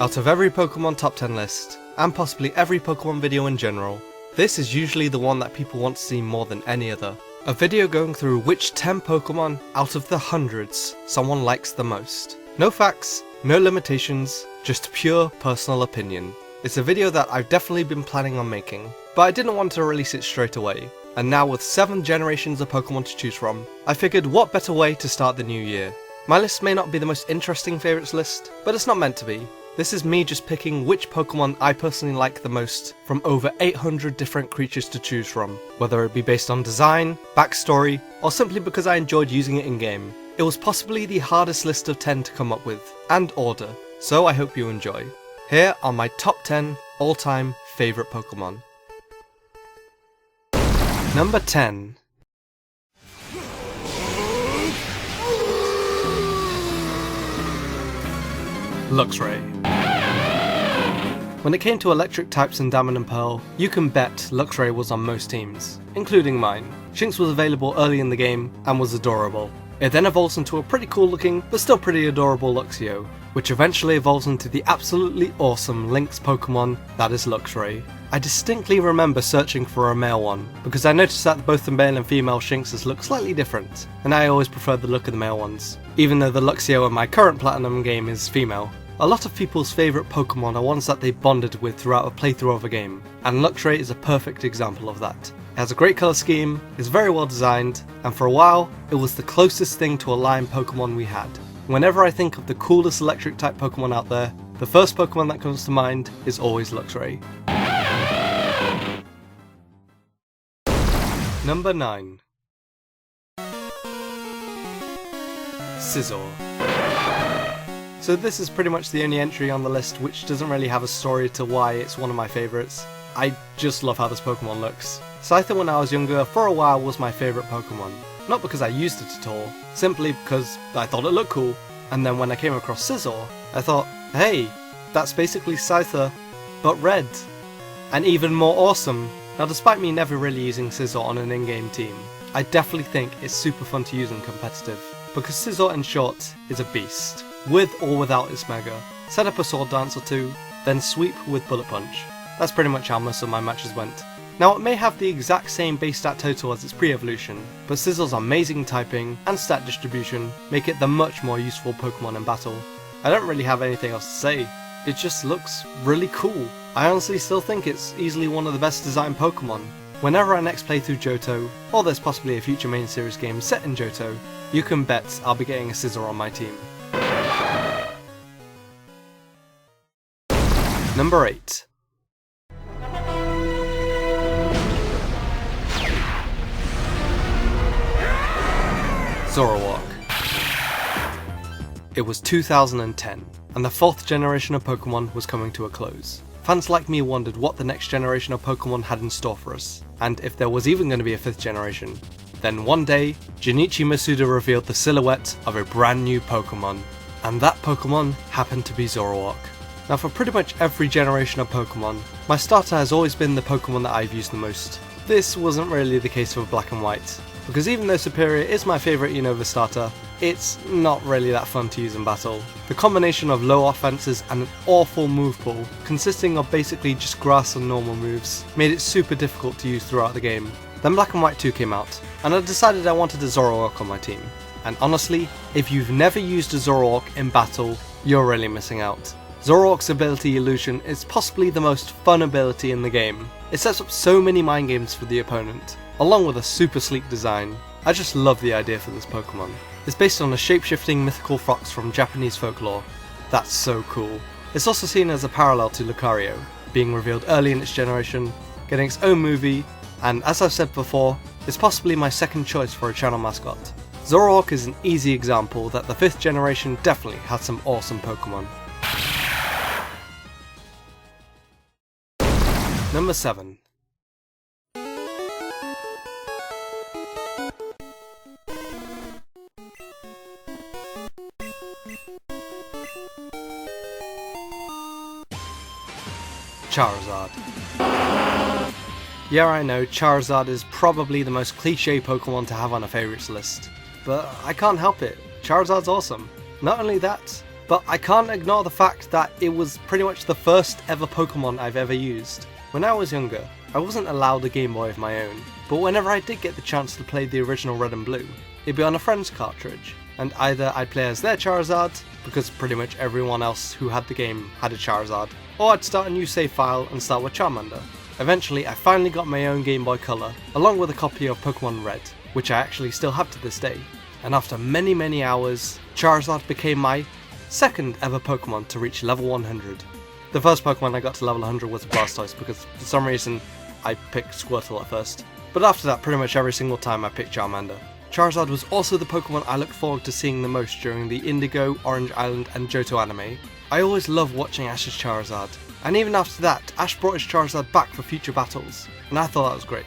Out of every Pokemon top 10 list, and possibly every Pokemon video in general, this is usually the one that people want to see more than any other. A video going through which 10 Pokemon out of the hundreds someone likes the most. No facts, no limitations, just pure personal opinion. It's a video that I've definitely been planning on making, but I didn't want to release it straight away. And now with 7 generations of Pokemon to choose from, I figured what better way to start the new year. My list may not be the most interesting favourites list, but it's not meant to be. This is me just picking which Pokemon I personally like the most from over 800 different creatures to choose from, whether it be based on design, backstory, or simply because I enjoyed using it in game. It was possibly the hardest list of 10 to come up with, and order, so I hope you enjoy. Here are my top 10 all-time favourite Pokemon. Number 10. Luxray. When it came to electric types in Diamond and Pearl, you can bet Luxray was on most teams, including mine. Shinx was available early in the game and was adorable. It then evolves into a pretty cool looking, but still pretty adorable Luxio, which eventually evolves into the absolutely awesome Lynx Pokemon that is Luxray. I distinctly remember searching for a male one, because I noticed that both the male and female Shinxes look slightly different, and I always preferred the look of the male ones, even though the Luxio in my current Platinum game is female. A lot of people's favourite Pokemon are ones that they bonded with throughout a playthrough of a game, and Luxray is a perfect example of that. It has a great colour scheme, is very well designed, and for a while, it was the closest thing to a lion Pokemon we had. Whenever I think of the coolest electric type Pokemon out there, the first Pokemon that comes to mind is always Luxray. Number 9. Scizor. So this is pretty much the only entry on the list which doesn't really have a story to why it's one of my favourites. I just love how this Pokemon looks. Scyther when I was younger for a while was my favourite Pokemon. Not because I used it at all, simply because I thought it looked cool. And then when I came across Scizor, I thought, hey, that's basically Scyther, but red. And even more awesome. Now despite me never really using Scizor on an in-game team, I definitely think it's super fun to use in competitive, because Scizor in short is a beast, with or without its Mega. Set up a Sword Dance or two, then sweep with Bullet Punch. That's pretty much how most of my matches went. Now it may have the exact same base stat total as its pre-evolution, but Scizor's amazing typing and stat distribution make it the much more useful Pokemon in battle. I don't really have anything else to say, it just looks really cool. I honestly still think it's easily one of the best designed Pokemon. Whenever I next play through Johto, or there's possibly a future main series game set in Johto, you can bet I'll be getting a Scizor on my team. Number 8. Zoroark. It was 2010, and the 4th generation of Pokemon was coming to a close. Fans like me wondered what the next generation of Pokemon had in store for us, and if there was even going to be a 5th generation. Then one day, Junichi Masuda revealed the silhouette of a brand new Pokemon, and that Pokemon happened to be Zoroark. Now for pretty much every generation of Pokemon, my starter has always been the Pokemon that I've used the most. This wasn't really the case with Black and White, because even though Superior is my favourite Unova starter, it's not really that fun to use in battle. The combination of low offences and an awful move pool, consisting of basically just grass and normal moves, made it super difficult to use throughout the game. Then Black and White 2 came out, and I decided I wanted a Zoroark on my team. And honestly, if you've never used a Zoroark in battle, you're really missing out. Zoroark's ability Illusion is possibly the most fun ability in the game. It sets up so many mind games for the opponent, along with a super sleek design. I just love the idea for this Pokemon. It's based on a shape-shifting mythical fox from Japanese folklore. That's so cool. It's also seen as a parallel to Lucario, being revealed early in its generation, getting its own movie, and as I've said before, it's possibly my second choice for a channel mascot. Zoroark is an easy example that the 5th generation definitely had some awesome Pokemon. Number 7. Charizard. Yeah, I know, Charizard is probably the most cliché Pokemon to have on a favourites list, but I can't help it, Charizard's awesome. Not only that, but I can't ignore the fact that it was pretty much the first ever Pokemon I've ever used. When I was younger, I wasn't allowed a Game Boy of my own, but whenever I did get the chance to play the original Red and Blue, it'd be on a friend's cartridge, and either I'd play as their Charizard, because pretty much everyone else who had the game had a Charizard, or I'd start a new save file and start with Charmander. Eventually, I finally got my own Game Boy Color, along with a copy of Pokemon Red, which I actually still have to this day, and after many hours, Charizard became my second ever Pokemon to reach level 100. The first Pokemon I got to level 100 was Blastoise, because for some reason I picked Squirtle at first, but after that pretty much every single time I picked Charmander. Charizard was also the Pokemon I looked forward to seeing the most during the Indigo, Orange Island and Johto anime. I always loved watching Ash's Charizard, and even after that, Ash brought his Charizard back for future battles, and I thought that was great.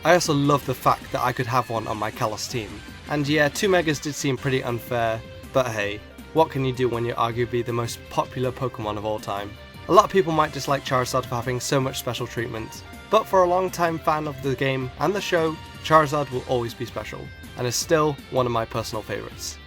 I also loved the fact that I could have one on my Kalos team, and yeah, 2 Megas did seem pretty unfair, but hey, what can you do when you're arguably the most popular Pokemon of all time? A lot of people might dislike Charizard for having so much special treatment, but for a long-time fan of the game and the show, Charizard will always be special, and is still one of my personal favourites.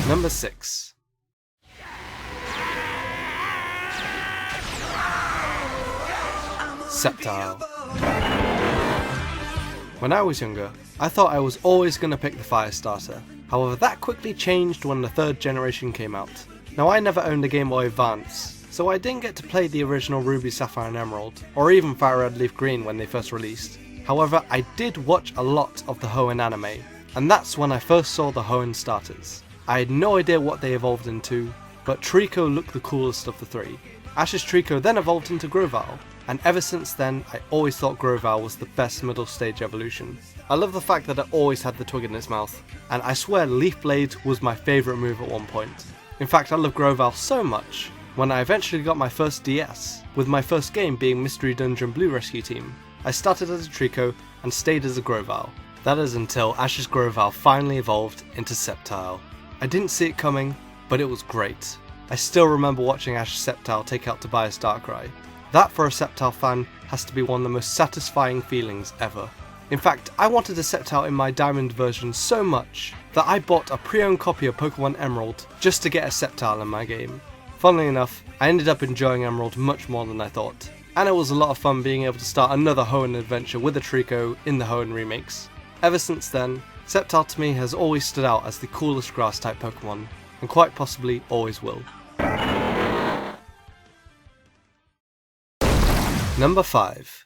Number 6. Sceptile. When I was younger, I thought I was always going to pick the Fire Starter. However, that quickly changed when the 3rd generation came out. Now, I never owned a Game Boy Advance, so I didn't get to play the original Ruby, Sapphire and Emerald, or even Fire Red, Leaf Green when they first released. However, I did watch a lot of the Hoenn anime, and that's when I first saw the Hoenn starters. I had no idea what they evolved into, but Trico looked the coolest of the 3. Ash's Trico then evolved into Grovyle, and ever since then I always thought Grovyle was the best middle stage evolution. I love the fact that it always had the twig in its mouth, and I swear Leaf Blade was my favourite move at one point. In fact, I love Grovyle so much, when I eventually got my first DS, with my first game being Mystery Dungeon Blue Rescue Team, I started as a Trico and stayed as a Grovyle. That is until Ash's Grovyle finally evolved into Sceptile. I didn't see it coming, but it was great. I still remember watching Ash's Sceptile take out Tobias Darkrai. That for a Sceptile fan has to be one of the most satisfying feelings ever. In fact, I wanted a Sceptile in my Diamond version so much that I bought a pre-owned copy of Pokemon Emerald just to get a Sceptile in my game. Funnily enough, I ended up enjoying Emerald much more than I thought, and it was a lot of fun being able to start another Hoenn adventure with a Trico in the Hoenn remakes. Ever since then, Sceptile to me has always stood out as the coolest grass type Pokemon, and quite possibly always will. Number 5.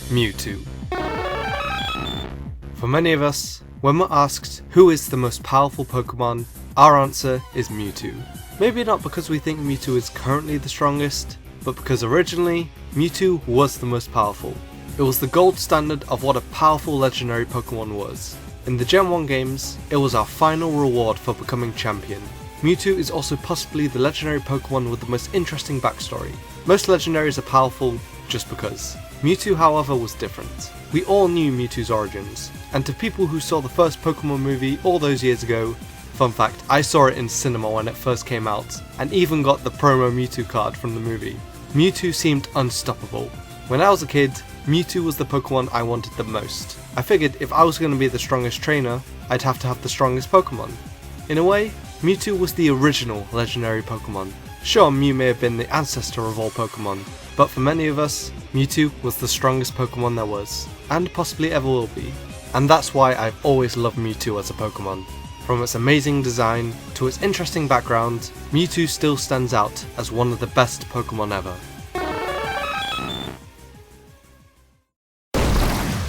Mewtwo. For many of us, when we're asked who is the most powerful Pokemon, our answer is Mewtwo. Maybe not because we think Mewtwo is currently the strongest, but because originally, Mewtwo was the most powerful. It was the gold standard of what a powerful legendary Pokemon was. In the Gen 1 games, it was our final reward for becoming champion. Mewtwo is also possibly the legendary Pokemon with the most interesting backstory. Most legendaries are powerful just because. Mewtwo, however, was different. We all knew Mewtwo's origins, and to people who saw the first Pokemon movie all those years ago, fun fact, I saw it in cinema when it first came out, and even got the promo Mewtwo card from the movie. Mewtwo seemed unstoppable. When I was a kid, Mewtwo was the Pokemon I wanted the most. I figured if I was going to be the strongest trainer, I'd have to have the strongest Pokemon. In a way, Mewtwo was the original legendary Pokemon. Sure, Mew may have been the ancestor of all Pokemon, but for many of us, Mewtwo was the strongest Pokemon there was, and possibly ever will be. And that's why I've always loved Mewtwo as a Pokemon. From its amazing design to its interesting background, Mewtwo still stands out as one of the best Pokemon ever.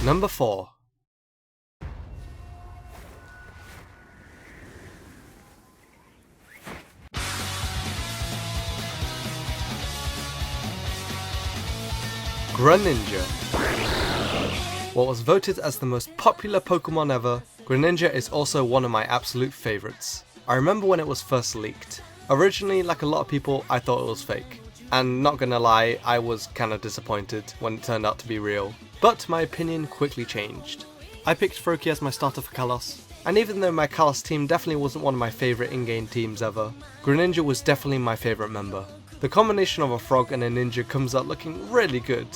Number 4. Greninja. What was voted as the most popular Pokemon ever, Greninja is also one of my absolute favourites. I remember when it was first leaked. Originally, like a lot of people, I thought it was fake. And not gonna lie, I was kinda disappointed when it turned out to be real. But my opinion quickly changed. I picked Froakie as my starter for Kalos, and even though my Kalos team definitely wasn't one of my favourite in-game teams ever, Greninja was definitely my favourite member. The combination of a frog and a ninja comes out looking really good,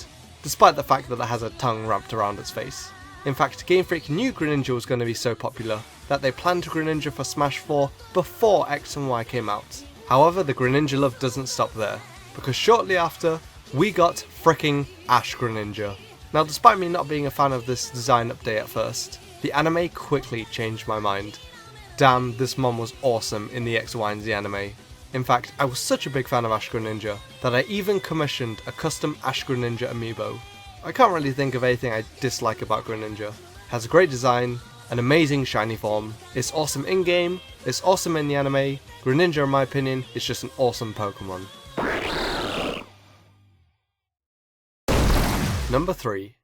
despite the fact that it has a tongue wrapped around its face. In fact, Game Freak knew Greninja was going to be so popular that they planned Greninja for Smash 4 before X and Y came out. However, the Greninja love doesn't stop there, because shortly after, we got fricking Ash-Greninja. Now, despite me not being a fan of this design update at first, the anime quickly changed my mind. Damn, this mon was awesome in the X, Y, and Z anime. In fact, I was such a big fan of Ash-Greninja that I even commissioned a custom Ash-Greninja amiibo. I can't really think of anything I dislike about Greninja. It has a great design, an amazing shiny form, it's awesome in-game, it's awesome in the anime. Greninja, in my opinion, is just an awesome Pokemon. Number 3.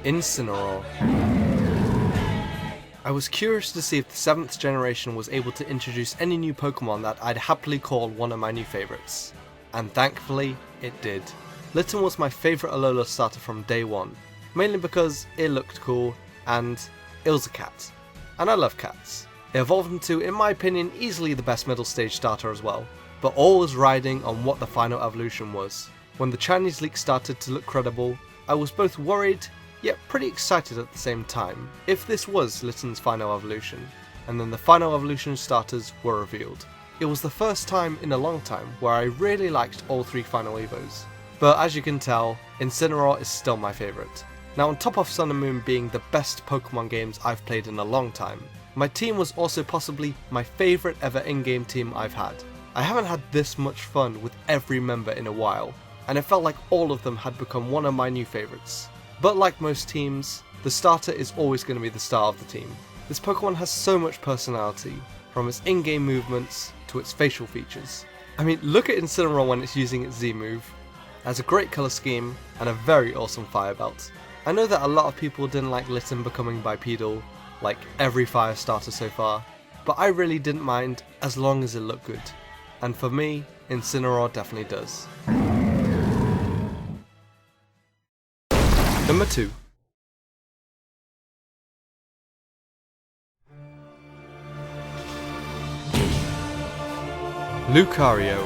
Incineroar. I was curious to see if the 7th generation was able to introduce any new Pokemon that I'd happily call one of my new favourites. And thankfully, it did. Litten was my favourite Alola starter from day one, mainly because it looked cool and it was a cat. And I love cats. It evolved into, in my opinion, easily the best middle stage starter as well, but always riding on what the final evolution was. When the Chinese leak started to look credible, I was both worried yet pretty excited at the same time if this was Litten's final evolution, and then the final evolution starters were revealed. It was the first time in a long time where I really liked all 3 final evos, but as you can tell, Incineroar is still my favourite. Now, on top of Sun and Moon being the best Pokemon games I've played in a long time, my team was also possibly my favourite ever in-game team I've had. I haven't had this much fun with every member in a while, and it felt like all of them had become one of my new favourites. But like most teams, the starter is always going to be the star of the team. This Pokemon has so much personality, from its in-game movements to its facial features. I mean, look at Incineroar when it's using its Z move. It has a great colour scheme and a very awesome fire belt. I know that a lot of people didn't like Litten becoming bipedal, like every fire starter so far, but I really didn't mind as long as it looked good. And for me, Incineroar definitely does. Number 2. Lucario.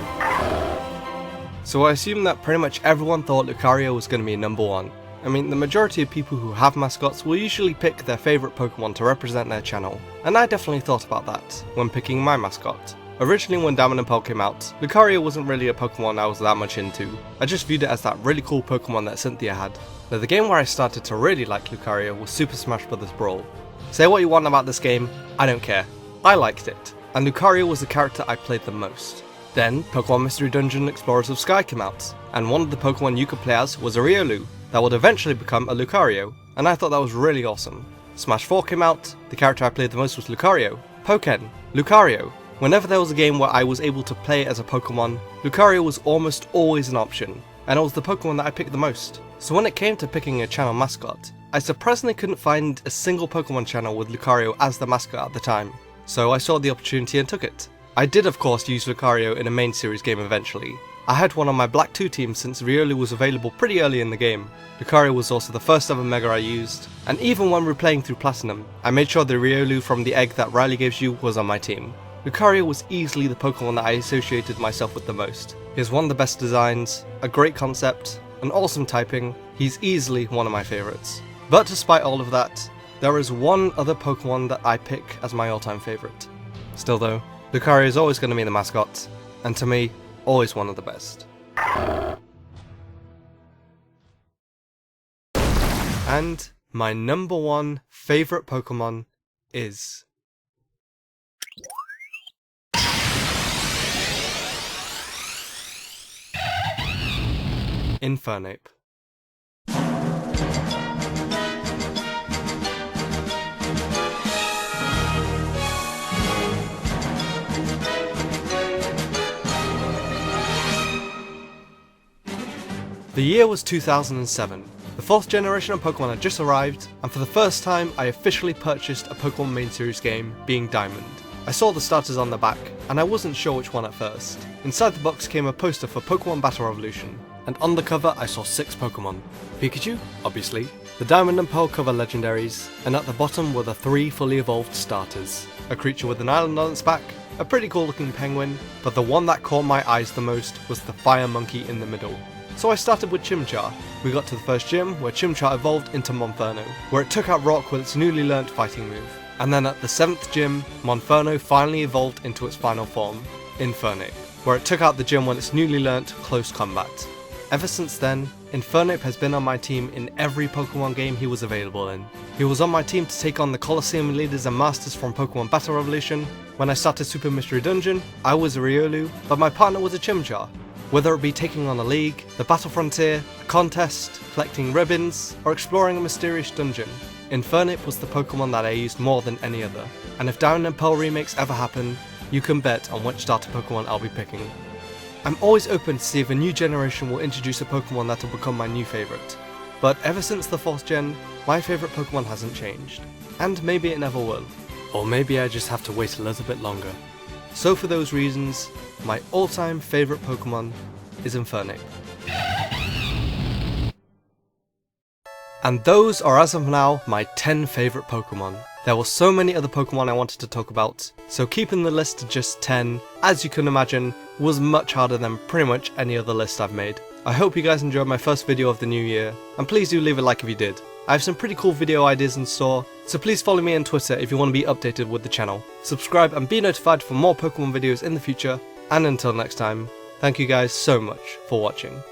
So I assume that pretty much everyone thought Lucario was going to be number 1. I mean, the majority of people who have mascots will usually pick their favourite Pokemon to represent their channel, and I definitely thought about that when picking my mascot. Originally when Diamond and Pearl came out, Lucario wasn't really a Pokemon I was that much into. I just viewed it as that really cool Pokemon that Cynthia had. Now, the game where I started to really like Lucario was Super Smash Bros. Brawl. Say what you want about this game, I don't care. I liked it, and Lucario was the character I played the most. Then, Pokemon Mystery Dungeon Explorers of Sky came out, and one of the Pokemon you could play as was a Riolu, that would eventually become a Lucario, and I thought that was really awesome. Smash 4 came out, the character I played the most was Lucario. Poké, Lucario. Whenever there was a game where I was able to play as a Pokemon, Lucario was almost always an option, and it was the Pokemon that I picked the most. So when it came to picking a channel mascot, I surprisingly couldn't find a single Pokemon channel with Lucario as the mascot at the time, so I saw the opportunity and took it. I did of course use Lucario in a main series game eventually. I had one on my Black 2 team since Riolu was available pretty early in the game. Lucario was also the first ever Mega I used, and even when replaying through Platinum, I made sure the Riolu from the egg that Riley gives you was on my team. Lucario was easily the Pokemon that I associated myself with the most. He has one of the best designs, a great concept, an awesome typing. He's easily one of my favourites. But despite all of that, there is one other Pokemon that I pick as my all-time favourite. Still though, Lucario is always going to be the mascot, and to me, always one of the best. And my number 1 favourite Pokemon is... Infernape. The year was 2007. The 4th generation of Pokemon had just arrived, and for the first time I officially purchased a Pokemon main series game, being Diamond. I saw the starters on the back, and I wasn't sure which one at first. Inside the box came a poster for Pokemon Battle Revolution, and on the cover I saw 6 Pokemon. Pikachu, obviously, the Diamond and Pearl cover legendaries, and at the bottom were the 3 fully evolved starters. A creature with an island on its back, a pretty cool looking penguin, but the one that caught my eyes the most was the fire monkey in the middle. So I started with Chimchar. We got to the first gym where Chimchar evolved into Monferno, where it took out Rock with its newly learnt fighting move. And then at the 7th gym, Monferno finally evolved into its final form, Infernape, where it took out the gym when its newly learnt close combat. Ever since then, Infernape has been on my team in every Pokemon game he was available in. He was on my team to take on the Colosseum leaders and masters from Pokemon Battle Revolution. When I started Super Mystery Dungeon, I was a Riolu, but my partner was a Chimchar. Whether it be taking on a league, the Battle Frontier, a contest, collecting ribbons, or exploring a mysterious dungeon, Infernape was the Pokemon that I used more than any other. And if Diamond and Pearl remakes ever happen, you can bet on which starter Pokemon I'll be picking. I'm always open to see if a new generation will introduce a Pokemon that will become my new favourite. But ever since the 4th gen, my favourite Pokemon hasn't changed. And maybe it never will. Or maybe I just have to wait a little bit longer. So for those reasons, my all-time favourite Pokemon is Infernape. And those are as of now my 10 favourite Pokemon. There were so many other Pokemon I wanted to talk about, so keeping the list to just 10, as you can imagine, was much harder than pretty much any other list I've made. I hope you guys enjoyed my first video of the new year, and please do leave a like if you did. I have some pretty cool video ideas in store, so please follow me on Twitter if you want to be updated with the channel. Subscribe and be notified for more Pokemon videos in the future, and until next time, thank you guys so much for watching.